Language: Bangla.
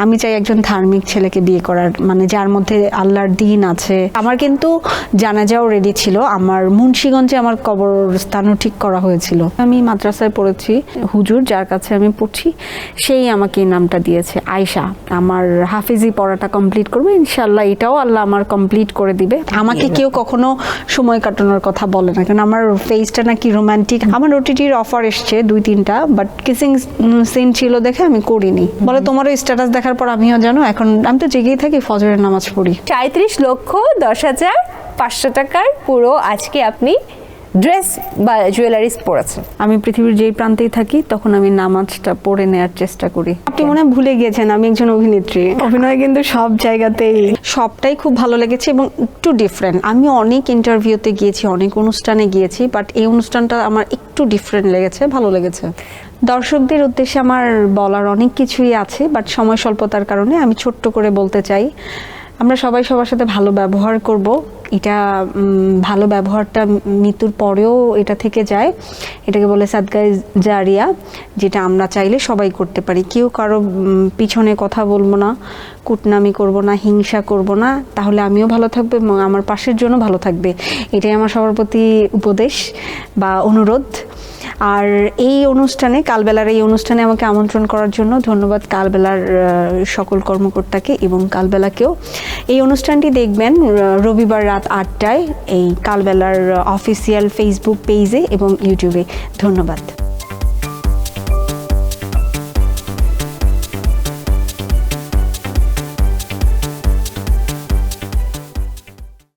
আমি চাই একজন ধার্মিক ছেলেকে বিয়ে করার, মানে যার মধ্যে আল্লাহর দ্বীন আছে। আমার কিন্তু জানাজাও রেডি ছিল, আমার মুন্সিগঞ্জে আমার কবরস্থানও ঠিক করা হয়েছিল। আমি মাদ্রাসায় পড়েছি, হুজুর যার কাছে আমি পড়ছি সেই আমাকে এই নামটা দিয়েছে আয়েশা। আমার হাফিজি পড়াটা কমপ্লিট করবে ইনশাআল্লাহ, এটাও আল্লাহ আমার কমপ্লিট করে দিবে। আমাকে কেউ কখনো সময় কাটানোর কথা বলে না, কারণ আমার ফেসটা নাকি রোমান্টিক। আমার ওটিটির অফার এসছে 2-3টা, বাট কিসিং সিন ছিল দেখে আমি করিনি। বলে তোমারও স্ট্যাটাস দেখার পর আমিও জানো, এখন আমি তো জেগেই থাকি, ফজরের নামাজ পড়ি। 37,10,500 টাকার পুরো আজকে আপনি ড্রেস বা জুয়েলারিস পরেছেন। আমি পৃথিবীর যেই প্রান্তেই থাকি তখন আমি নামাজটা পড়ে নেওয়ার চেষ্টা করি। আপনি মনে হয় ভুলে গিয়েছেন আমি একজন অভিনেত্রী। অভিনয় কিন্তু সব জায়গাতেই, সবটাই খুব ভালো লেগেছে এবং একটু ডিফারেন্ট। আমি অনেক ইন্টারভিউতে গিয়েছি, অনেক অনুষ্ঠানে গিয়েছি, বাট এই অনুষ্ঠানটা আমার একটু ডিফারেন্ট লেগেছে, ভালো লেগেছে। দর্শকদের উদ্দেশ্যে আমার বলার অনেক কিছুই আছে, বাট সময় স্বল্পতার কারণে আমি ছোট্ট করে বলতে চাই, আমরা সবাই সবার সাথে ভালো ব্যবহার করব। এটা ভালো ব্যবহারটা মৃত্যুর পরেও এটা থেকে যায়, এটাকে বলে সাদকায়ে জারিয়া, যেটা আমরা চাইলে সবাই করতে পারি। কেউ কারো পিছনে কথা বলবো না, কুটনামি করব না, হিংসা করব না, তাহলে আমিও ভালো থাকবো এবং আমার পাশের জন্য ভালো থাকবে। এটাই আমার সবার প্রতি উপদেশ বা অনুরোধ। আর এই অনুষ্ঠানে, কালবেলার এই অনুষ্ঠানে আমাকে আমন্ত্রণ করার জন্য ধন্যবাদ কালবেলার সকল কর্মকর্তাকে এবং কালবেলাকেও। এই অনুষ্ঠানটি দেখবেন রবিবার রাত 8টায় এই কালবেলার অফিসিয়াল ফেসবুক পেজে এবং ইউটিউবে। ধন্যবাদ।